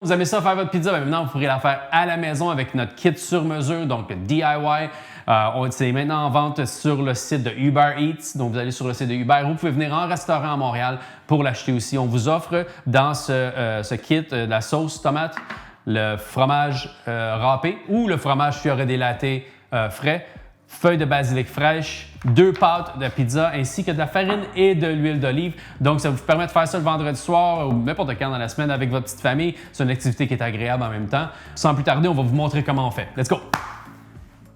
Vous aimez ça faire votre pizza? Bien, maintenant, vous pourrez la faire à la maison avec notre kit sur mesure, donc le DIY. C'est maintenant en vente sur le site de Uber Eats. Donc, vous allez sur le site de Uber. Vous pouvez venir en restaurant à Montréal pour l'acheter aussi. On vous offre dans ce kit la sauce tomate, le fromage râpé ou le fromage fiore di latte frais, feuilles de basilic fraîches, 2 pâtes de pizza ainsi que de la farine et de l'huile d'olive. Donc, ça vous permet de faire ça le vendredi soir ou n'importe quand dans la semaine avec votre petite famille. C'est une activité qui est agréable en même temps. Sans plus tarder, on va vous montrer comment on fait. Let's go!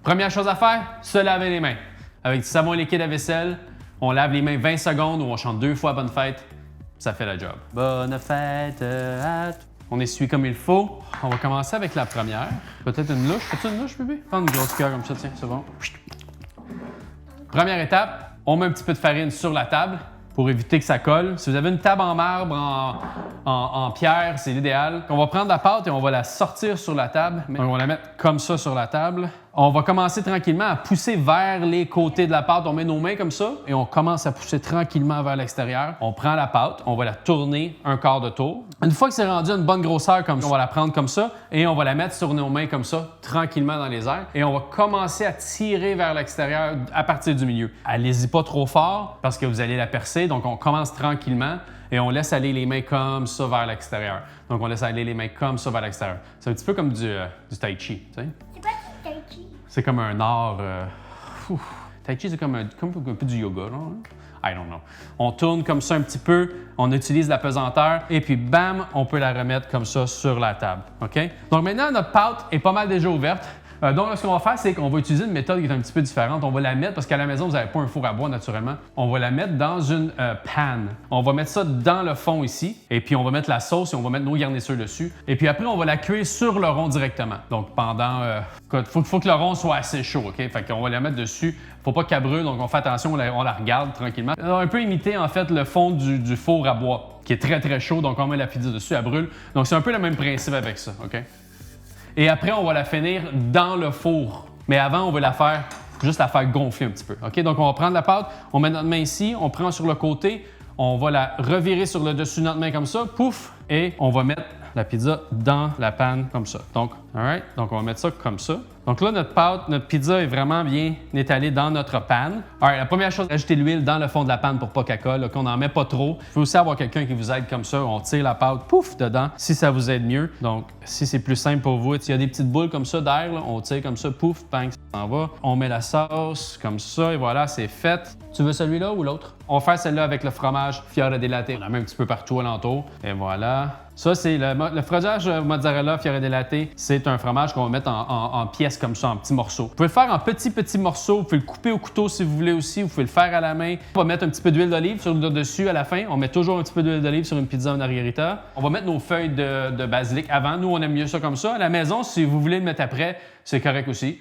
Première chose à faire, se laver les mains. Avec du savon liquide à vaisselle, on lave les mains 20 secondes ou on chante 2 fois bonne fête. Ça fait la job. Bonne fête à toi. On essuie comme il faut. On va commencer avec la première. Peut-être une louche. Fais-tu une louche, bébé? Prends une grosse cuillère comme ça, tiens, c'est bon. Première étape, on met un petit peu de farine sur la table pour éviter que ça colle. Si vous avez une table en marbre, en pierre, c'est l'idéal. On va prendre la pâte et on va la sortir sur la table. On va la mettre comme ça sur la table. On va commencer tranquillement à pousser vers les côtés de la pâte. On met nos mains comme ça et on commence à pousser tranquillement vers l'extérieur. On prend la pâte, on va la tourner un quart de tour. Une fois que c'est rendu à une bonne grosseur comme ça, on va la prendre comme ça et on va la mettre sur nos mains comme ça, tranquillement dans les airs. Et on va commencer à tirer vers l'extérieur à partir du milieu. Allez-y pas trop fort parce que vous allez la percer. Donc, on commence tranquillement et on laisse aller les mains comme ça vers l'extérieur. Donc, on laisse aller les mains comme ça vers l'extérieur. C'est un petit peu comme du tai chi, tu sais. C'est comme un art. Tai chi, c'est comme un peu du yoga, là. I don't know. On tourne comme ça un petit peu, on utilise la pesanteur et puis bam, on peut la remettre comme ça sur la table. OK? Donc maintenant, notre pâte est pas mal déjà ouverte. Donc, ce qu'on va faire, c'est qu'on va utiliser une méthode qui est un petit peu différente. On va la mettre, parce qu'à la maison, vous n'avez pas un four à bois naturellement. On va la mettre dans une panne. On va mettre ça dans le fond ici. Et puis, on va mettre la sauce et on va mettre nos garnisseurs dessus. Et puis après, on va la cuire sur le rond directement. Donc, pendant... faut que le rond soit assez chaud, OK? Fait qu'on va la mettre dessus. Faut pas qu'elle brûle, donc on fait attention, on la regarde tranquillement. On va un peu imiter, en fait, le fond du four à bois, qui est très, très chaud. Donc, on met la pizza dessus, elle brûle. Donc, c'est un peu le même principe avec ça, OK? Et après, on va la finir dans le four. Mais avant, on va juste la faire gonfler un petit peu. OK? Donc, on va prendre la pâte, on met notre main ici, on prend sur le côté, on va la revirer sur le dessus de notre main comme ça, pouf, et on va mettre la pizza dans la panne comme ça. Donc, alright? Donc, on va mettre ça comme ça. Donc là, notre pizza est vraiment bien étalée dans notre panne. Alright, la première chose, ajouter l'huile dans le fond de la panne pour pas qu'elle colle, qu'on n'en met pas trop. Il faut aussi avoir quelqu'un qui vous aide comme ça. On tire la pâte, pouf, dedans, si ça vous aide mieux. Donc, si c'est plus simple pour vous, s'il y a des petites boules comme ça d'air, on tire comme ça, pouf, bang, ça s'en va. On met la sauce comme ça et voilà, c'est fait. Tu veux celui-là ou l'autre? On va faire celle-là avec le fromage fiore di latte. On la met un petit peu partout alentour. Et voilà. Ça, c'est le fromage mozzarella fiore di latte. C'est un fromage qu'on va mettre en pièces comme ça, en petits morceaux. Vous pouvez le faire en petits morceaux. Vous pouvez le couper au couteau si vous voulez aussi. Vous pouvez le faire à la main. On va mettre un petit peu d'huile d'olive sur le dessus à la fin. On met toujours un petit peu d'huile d'olive sur une pizza margherita. On va mettre nos feuilles de basilic avant. Nous, on aime mieux ça comme ça. À la maison, si vous voulez le mettre après, c'est correct aussi.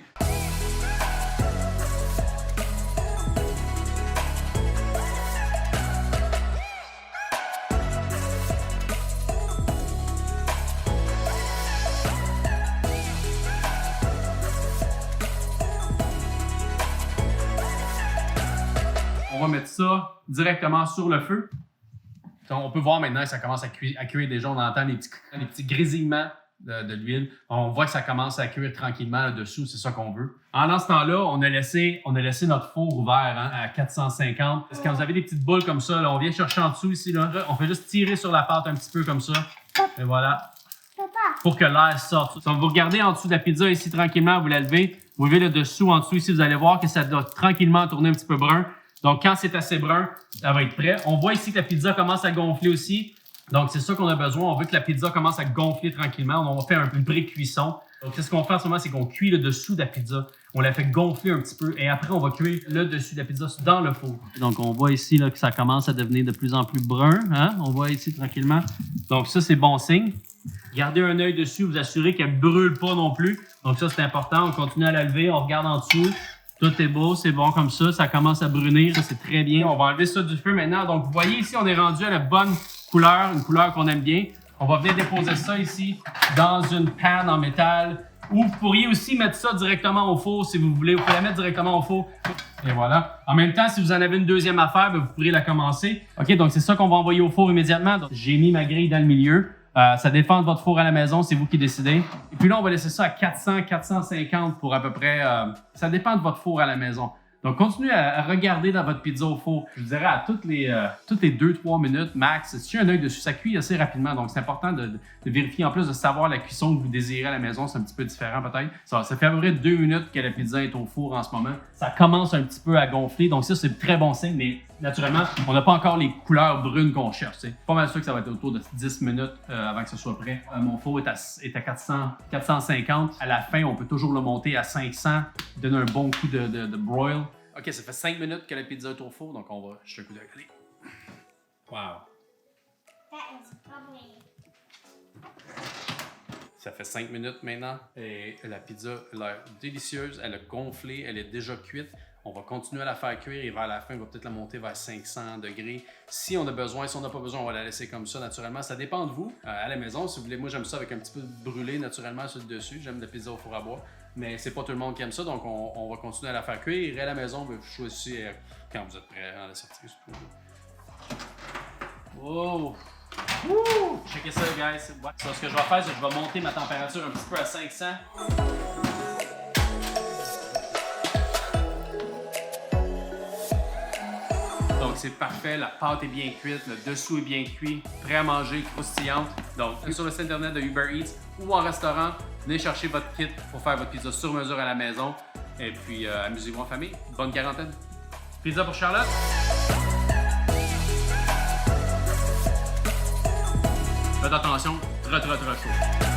On va mettre ça directement sur le feu. On peut voir maintenant que ça commence à cuire déjà. On entend les petits grésillements de l'huile. On voit que ça commence à cuire tranquillement là-dessous. C'est ça qu'on veut. En ce temps-là, on a laissé notre four ouvert à 450. Parce que quand vous avez des petites boules comme ça, là, on vient chercher en dessous ici. Là, on fait juste tirer sur la pâte un petit peu comme ça. Et voilà. Pour que l'air sorte. Donc, vous regardez en dessous de la pizza ici tranquillement, vous la levez. Vous levez le dessous en dessous ici. Vous allez voir que ça doit tranquillement tourner un petit peu brun. Donc, quand c'est assez brun, ça va être prêt. On voit ici que la pizza commence à gonfler aussi. Donc, c'est ça qu'on a besoin. On veut que la pizza commence à gonfler tranquillement. On va faire une pré-cuisson. Donc, ce qu'on fait en ce moment, c'est qu'on cuit le dessous de la pizza. On la fait gonfler un petit peu et après, on va cuire le dessus de la pizza dans le four. Donc, on voit ici là, que ça commence à devenir de plus en plus brun. Hein? On voit ici tranquillement. Donc, ça, c'est bon signe. Gardez un œil dessus, vous assurez qu'elle ne brûle pas non plus. Donc, ça, c'est important. On continue à la lever, on regarde en dessous. Tout est beau, c'est bon comme ça commence à brunir, ça c'est très bien. On va enlever ça du feu maintenant. Donc vous voyez ici, on est rendu à la bonne couleur, une couleur qu'on aime bien. On va venir déposer ça ici dans une panne en métal. Ou vous pourriez aussi mettre ça directement au four si vous voulez. Vous pouvez la mettre directement au four. Et voilà. En même temps, si vous en avez une deuxième affaire, vous pourriez la commencer. OK, donc c'est ça qu'on va envoyer au four immédiatement. J'ai mis ma grille dans le milieu. Ça dépend de votre four à la maison, c'est vous qui décidez. Et puis là, on va laisser ça à 400, 450 pour à peu près... ça dépend de votre four à la maison. Donc, continuez à regarder dans votre pizza au four. Je vous dirais à toutes les 2-3 minutes max, si tu as un œil dessus, ça cuit assez rapidement. Donc, c'est important de vérifier, en plus de savoir la cuisson que vous désirez à la maison. C'est un petit peu différent peut-être. Ça fait à peu près 2 minutes que la pizza est au four en ce moment. Ça commence un petit peu à gonfler. Donc, ça, c'est très bon signe. Mais naturellement, on n'a pas encore les couleurs brunes qu'on cherche. C'est pas mal sûr que ça va être autour de 10 minutes avant que ce soit prêt. Mon four est à 450. À la fin, on peut toujours le monter à 500. Donner un bon coup de broil. OK, ça fait 5 minutes que la pizza est au four, donc on va jeter un coup d'œil. Allez. Wow. Ça fait 5 minutes maintenant et la pizza a l'air délicieuse. Elle a gonflé, elle est déjà cuite. On va continuer à la faire cuire et vers la fin, on va peut-être la monter vers 500 degrés. Si on a besoin, si on n'a pas besoin, on va la laisser comme ça naturellement. Ça dépend de vous. À la maison, si vous voulez, moi j'aime ça avec un petit peu brûlé naturellement sur le dessus. J'aime la pizza au four à bois. Mais c'est pas tout le monde qui aime ça, donc on va continuer à la faire cuire. Et à la maison, vous choisissez quand vous êtes prêt à la sortir. Wow! Wouh! Checkez ça, guys. Ce que je vais faire, c'est que je vais monter ma température un petit peu à 500. Donc, c'est parfait. La pâte est bien cuite, le dessous est bien cuit, prêt à manger, croustillante. Donc, sur le site internet de Uber Eats ou en restaurant, venez chercher votre kit pour faire votre pizza sur mesure à la maison. Et puis, amusez-vous en famille. Bonne quarantaine. Pizza pour Charlotte. Faites attention, très chaud.